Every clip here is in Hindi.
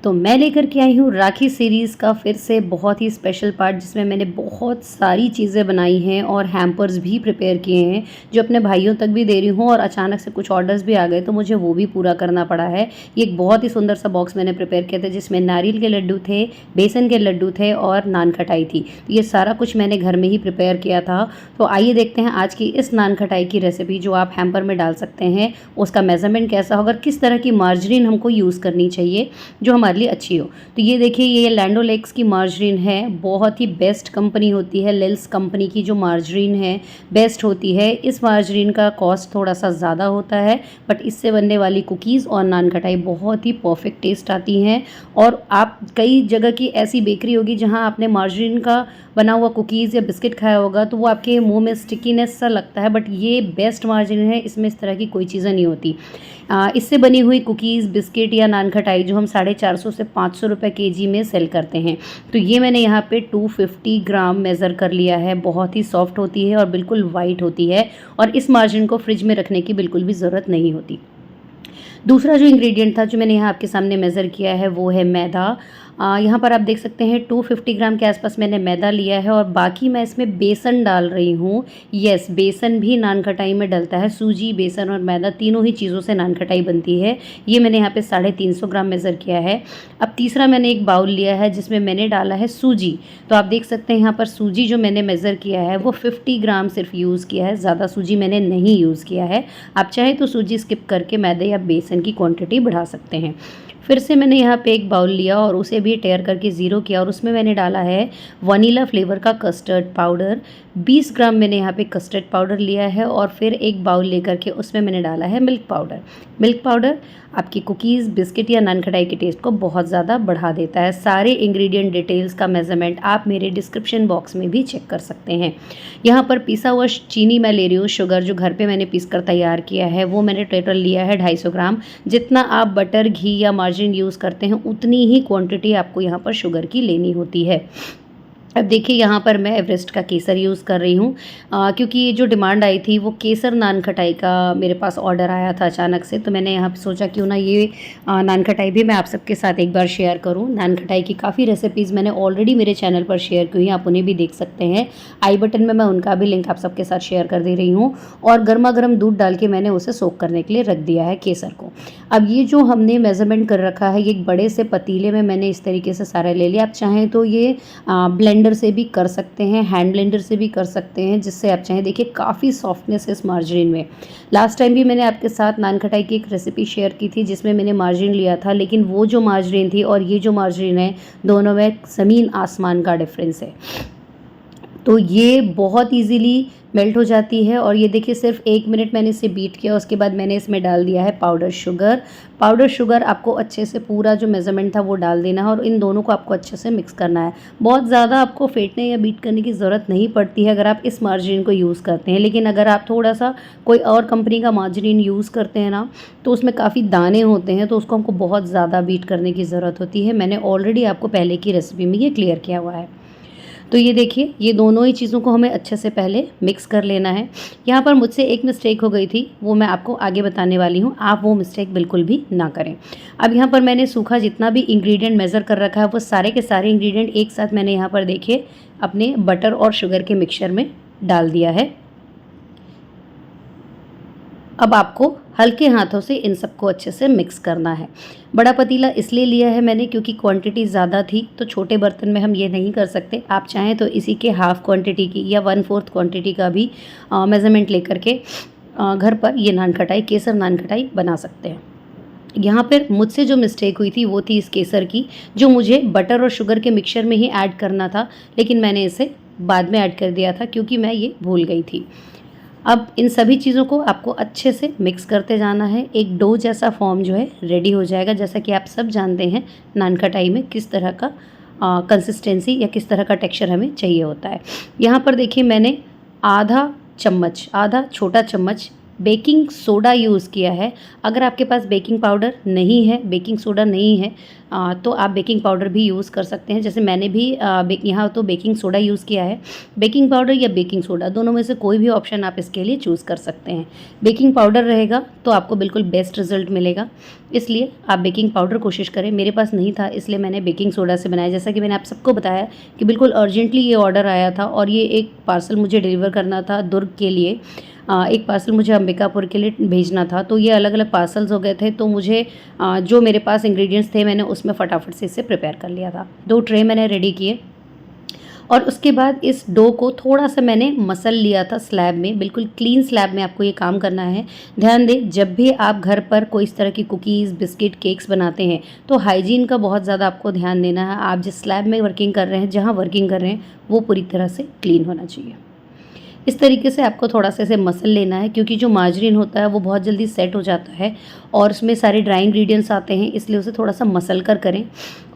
तो मैं लेकर के आई हूँ राखी सीरीज़ का फिर से बहुत ही स्पेशल पार्ट, जिसमें मैंने बहुत सारी चीज़ें बनाई हैं और हैम्पर्स भी प्रिपेयर किए हैं जो अपने भाइयों तक भी दे रही हूँ। और अचानक से कुछ ऑर्डर्स भी आ गए तो मुझे वो भी पूरा करना पड़ा है। ये एक बहुत ही सुंदर सा बॉक्स मैंने प्रिपेयर किया था, जिसमें नारियल के लड्डू थे, बेसन के लड्डू थे और नान खटाई थी। तो ये सारा कुछ मैंने घर में ही प्रिपेयर किया था। तो आइए देखते हैं आज की इस नान खटाई की रेसिपी, जो आप हैम्पर में डाल सकते हैं। उसका मेजरमेंट कैसा होगा, किस तरह की मार्जरीन हमको यूज़ करनी चाहिए जो हमारे लिए अच्छी हो। तो ये देखिए, ये लैंडोलेक्स की मार्जरीन है, बहुत ही बेस्ट कंपनी होती है। लिल्स कंपनी की जो मार्जरीन है बेस्ट होती है। इस मार्जरीन का कॉस्ट थोड़ा सा ज़्यादा होता है, बट इससे बनने वाली कुकीज़ और नान खटाई बहुत ही परफेक्ट टेस्ट आती हैं। और आप कई जगह की ऐसी बेकरी होगी जहाँ आपने मार्जरीन का बना हुआ कुकीज़ या बिस्किट खाया होगा तो वो आपके मुंह में स्टिकीनेस सा लगता है, बट ये बेस्ट मार्जरीन है, इसमें इस तरह की कोई चीज़ें नहीं होती। इससे बनी हुई कुकीज़, बिस्किट या नान खटाई जो हम 450 से 500 रुपये केजी में सेल करते हैं। तो ये मैंने यहाँ पे 250 ग्राम मेज़र कर लिया है। बहुत ही सॉफ्ट होती है और बिल्कुल वाइट होती है, और इस मार्जिन को फ्रिज में रखने की बिल्कुल भी ज़रूरत नहीं होती। दूसरा जो इंग्रेडिएंट था जो मैंने यहाँ आपके सामने मेज़र किया है वो है मैदा। यहाँ पर आप देख सकते हैं 250 ग्राम के आसपास मैंने मैदा लिया है, और बाकी मैं इसमें बेसन डाल रही हूँ। यस, बेसन भी नान खटाई में डलता है। सूजी, बेसन और मैदा तीनों ही चीज़ों से नान खटाई बनती है। ये मैंने यहाँ पे 350 ग्राम मेज़र किया है। अब तीसरा मैंने एक बाउल लिया है जिसमें मैंने डाला है सूजी। तो आप देख सकते हैं यहाँ पर सूजी जो मैंने मेज़र किया है वो 50 ग्राम सिर्फ यूज़ किया है, ज़्यादा सूजी मैंने नहीं यूज़ किया है। आप चाहे तो सूजी स्किप करके मैदे या बेसन की क्वांटिटी बढ़ा सकते हैं। फिर से मैंने यहाँ पे एक बाउल लिया और उसे भी टेयर करके ज़ीरो किया, और उसमें मैंने डाला है वनीला फ्लेवर का कस्टर्ड पाउडर। 20 ग्राम मैंने यहाँ पे कस्टर्ड पाउडर लिया है, और फिर एक बाउल लेकर के उसमें मैंने डाला है मिल्क पाउडर। मिल्क पाउडर आपकी कुकीज़, बिस्किट या नान खटाई के टेस्ट को बहुत ज़्यादा बढ़ा देता है। सारे इंग्रेडिएंट डिटेल्स का मेजरमेंट आप मेरे डिस्क्रिप्शन बॉक्स में भी चेक कर सकते हैं। यहाँ पर पिसा हुआ चीनी मैं ले रही हूँ, शुगर जो घर पे मैंने पीस कर तैयार किया है वो मैंने टोटल लिया है 250 ग्राम। जितना आप बटर, घी या मार्जिन यूज़ करते हैं उतनी ही क्वांटिटी आपको यहाँ पर शुगर की लेनी होती है। अब देखिए, यहाँ पर मैं एवरेस्ट का केसर यूज़ कर रही हूँ, क्योंकि ये जो डिमांड आई थी वो केसर नान खटाई का मेरे पास ऑर्डर आया था अचानक से। तो मैंने यहाँ पे सोचा क्यों ना ये नान खटाई भी मैं आप सबके साथ एक बार शेयर करूँ। नान खटाई की काफ़ी रेसिपीज़ मैंने ऑलरेडी मेरे चैनल पर शेयर की हुई, आप उन्हें भी देख सकते हैं। आई बटन में मैं उनका भी लिंक आप सबके साथ शेयर कर दे रही हूँ। और गर्मा गर्म दूध डाल के मैंने उसे सोक करने के लिए रख दिया है केसर को। अब ये जो हमने मेज़रमेंट कर रखा है, ये एक बड़े से पतीले में मैंने इस तरीके से सारा ले लिया। आप चाहें तो ये ब्लेंडर से भी कर सकते हैं, हैंड ब्लेंडर से भी कर सकते हैं, जिससे आप चाहें। देखिए, काफ़ी सॉफ्टनेस है इस मार्जरीन में। लास्ट टाइम भी मैंने आपके साथ नान खटाई की एक रेसिपी शेयर की थी जिसमें मैंने मार्जरीन लिया था, लेकिन वो जो मार्जरीन थी और ये जो मार्जरीन है, दोनों में ज़मीन आसमान का डिफरेंस है। तो ये बहुत इजीली मेल्ट हो जाती है। और ये देखिए, सिर्फ 1 मिनट मैंने इसे बीट किया, उसके बाद मैंने इसमें डाल दिया है पाउडर शुगर। पाउडर शुगर आपको अच्छे से पूरा जो मेज़रमेंट था वो डाल देना है, और इन दोनों को आपको अच्छे से मिक्स करना है। बहुत ज़्यादा आपको फेंटने या बीट करने की ज़रूरत नहीं पड़ती है अगर आप इस मार्जरीन को यूज़ करते हैं। लेकिन अगर आप थोड़ा सा कोई और कंपनी का मार्जरीन यूज़ करते हैं ना, तो उसमें काफ़ी दाने होते हैं, तो उसको हमको बहुत ज़्यादा बीट करने की ज़रूरत होती है। मैंने ऑलरेडी आपको पहले की रेसिपी में ये क्लियर किया हुआ है। तो ये देखिए, ये दोनों ही चीज़ों को हमें अच्छे से पहले मिक्स कर लेना है। यहाँ पर मुझसे एक मिस्टेक हो गई थी, वो मैं आपको आगे बताने वाली हूँ, आप वो मिस्टेक बिल्कुल भी ना करें। अब यहाँ पर मैंने सूखा जितना भी इंग्रेडिएंट मेज़र कर रखा है वो सारे के सारे इंग्रेडिएंट एक साथ मैंने यहाँ पर देखिए अपने बटर और शुगर के मिक्सचर में डाल दिया है। अब आपको हल्के हाथों से इन सबको अच्छे से मिक्स करना है। बड़ा पतीला इसलिए लिया है मैंने क्योंकि क्वांटिटी ज़्यादा थी, तो छोटे बर्तन में हम ये नहीं कर सकते। आप चाहें तो इसी के हाफ़ क्वांटिटी की या 1/4 क्वांटिटी का भी मेज़रमेंट लेकर के घर पर ये नान खटाई, केसर नान खटाई बना सकते हैं। यहाँ पर मुझसे जो मिस्टेक हुई थी वो थी इस केसर की, जो मुझे बटर और शुगर के मिक्सचर में ही ऐड करना था, लेकिन मैंने इसे बाद में ऐड कर दिया था क्योंकि मैं ये भूल गई थी। अब इन सभी चीज़ों को आपको अच्छे से मिक्स करते जाना है। एक डो जैसा फॉर्म जो है रेडी हो जाएगा। जैसा कि आप सब जानते हैं नान खटाई में किस तरह का कंसिस्टेंसी या किस तरह का टेक्सचर हमें चाहिए होता है। यहाँ पर देखिए, मैंने आधा छोटा चम्मच बेकिंग सोडा यूज़ किया है। अगर आपके पास बेकिंग पाउडर नहीं है, बेकिंग सोडा नहीं है तो आप बेकिंग पाउडर भी यूज़ कर सकते हैं। जैसे मैंने भी यहाँ तो बेकिंग सोडा यूज़ किया है। बेकिंग पाउडर या बेकिंग सोडा दोनों में से कोई भी ऑप्शन आप इसके लिए चूज़ कर सकते हैं। बेकिंग पाउडर रहेगा तो आपको बिल्कुल बेस्ट रिज़ल्ट मिलेगा, इसलिए आप बेकिंग पाउडर कोशिश करें। मेरे पास नहीं था इसलिए मैंने बेकिंग सोडा से बनाया। जैसा कि मैंने आप सबको बताया कि बिल्कुल अर्जेंटली ये ऑर्डर आया था और ये एक पार्सल मुझे डिलीवर करना था दुर्ग के लिए। एक पार्सल मुझे अंबिकापुर के लिए भेजना था, तो ये अलग अलग पार्सल्स हो गए थे। तो मुझे जो मेरे पास इंग्रेडिएंट्स थे मैंने उसमें फटाफट से इसे प्रिपेयर कर लिया था। 2 ट्रे मैंने रेडी किए और उसके बाद इस डो को थोड़ा-सा मैंने मसल लिया था स्लैब में, बिल्कुल क्लीन स्लैब में आपको ये काम करना है। ध्यान दें, जब भी आप घर पर कोई इस तरह की कुकीज़, बिस्किट, केक्स बनाते हैं तो हाइजीन का बहुत ज़्यादा आपको ध्यान देना है। आप जिस स्लैब में वर्किंग कर रहे हैं, जहाँ वर्किंग कर रहे हैं, वो पूरी तरह से क्लीन होना चाहिए। इस तरीके से आपको थोड़ा-सा इसे मसल लेना है, क्योंकि जो मार्जरीन होता है वो बहुत जल्दी सेट हो जाता है और उसमें सारे ड्राई इंग्रेडिएंट्स आते हैं, इसलिए उसे थोड़ा-सा मसल कर करें।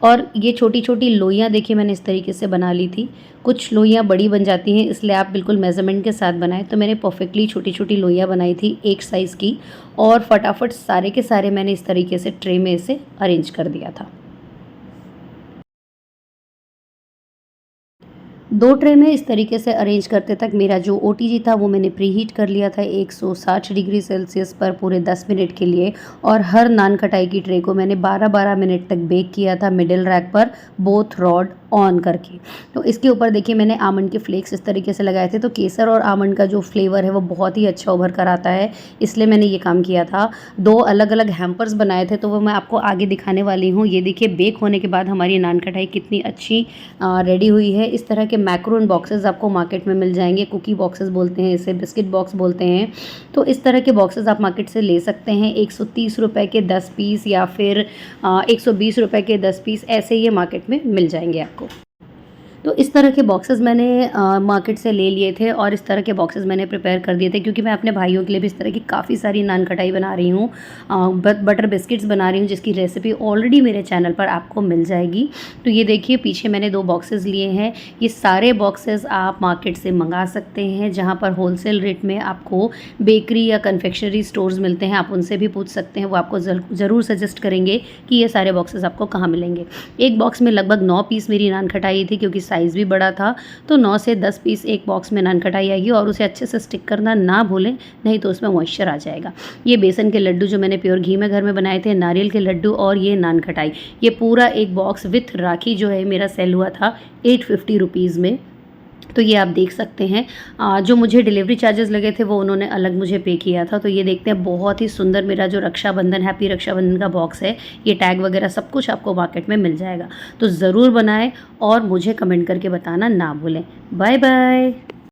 और ये छोटी-छोटी लोइयाँ देखिए मैंने इस तरीके से बना ली थी। कुछ लोइयाँ बड़ी बन जाती हैं, इसलिए आप बिल्कुल मेज़रमेंट के साथ बनाएँ। तो मैंने परफेक्टली छोटी-छोटी लोइयाँ बनाई थी एक साइज़ की और फटाफट सारे के सारे मैंने इस तरीके से ट्रे में इसे अरेंज कर दिया था। 2 ट्रे में इस तरीके से अरेंज करते तक मेरा जो ओटीजी था वो मैंने प्रीहीट कर लिया था 160 डिग्री सेल्सियस पर पूरे 10 मिनट के लिए। और हर नान खटाई की ट्रे को मैंने 12-12 मिनट तक बेक किया था मिडिल रैक पर, बोथ रॉड ऑन करके। तो इसके ऊपर देखिए मैंने आमंड के फ्लेक्स इस तरीके से लगाए थे, तो केसर और आमंड का जो फ्लेवर है वो बहुत ही अच्छा उभर कर आता है, इसलिए मैंने ये काम किया था। 2 अलग-अलग हैम्पर्स बनाए थे, तो वो मैं आपको आगे दिखाने वाली हूँ। ये देखिए बेक होने के बाद हमारी नान खटाई कितनी अच्छी रेडी हुई है। इस तरह के मैक्रोन बॉक्सेस आपको मार्केट में मिल जाएंगे, कुकी बॉक्सेस बोलते हैं इसे, बिस्किट बॉक्स बोलते हैं। तो इस तरह के बॉक्सेस आप मार्केट से ले सकते हैं। 130 रुपये के 10 पीस या फिर 120 रुपये के 10 पीस, ऐसे ये मार्केट में मिल जाएंगे आपको। तो इस तरह के बॉक्सेस मैंने मार्केट से ले लिए थे और इस तरह के बॉक्सेस मैंने प्रिपेयर कर दिए थे, क्योंकि मैं अपने भाइयों के लिए भी इस तरह की काफ़ी सारी नान खटाई बना रही हूँ। बटर बिस्किट्स बना रही हूँ, जिसकी रेसिपी ऑलरेडी मेरे चैनल पर आपको मिल जाएगी। तो ये देखिए पीछे मैंने 2 बॉक्सेस लिए हैं। ये सारे बॉक्सेस आप मार्केट से मंगा सकते हैं, जहाँ पर होलसेल रेट में आपको बेकरी या कन्फेक्शनरी स्टोर्स मिलते हैं। आप उनसे भी पूछ सकते हैं, वो आपको ज़रूर सजेस्ट करेंगे कि ये सारे बॉक्सेस आपको कहाँ मिलेंगे। एक बॉक्स में लगभग 9 पीस मेरी नान खटाई थी, क्योंकि साइज़ भी बड़ा था। तो 9 से 10 पीस एक बॉक्स में नान खटाई आएगी और उसे अच्छे से स्टिक करना ना भूलें, नहीं तो उसमें मॉइस्चर आ जाएगा। ये बेसन के लड्डू जो मैंने प्योर घी में घर में बनाए थे, नारियल के लड्डू और ये नान खटाई, ये पूरा एक बॉक्स विथ राखी जो है मेरा सेल हुआ था 850 रुपीज़ में। तो ये आप देख सकते हैं। जो मुझे डिलीवरी चार्जेस लगे थे वो उन्होंने अलग मुझे पे किया था। तो ये देखते हैं बहुत ही सुंदर मेरा जो रक्षाबंधन, हैप्पी रक्षाबंधन का बॉक्स है, ये टैग वगैरह सब कुछ आपको मार्केट में मिल जाएगा। तो ज़रूर बनाएं और मुझे कमेंट करके बताना ना भूलें। Bye bye.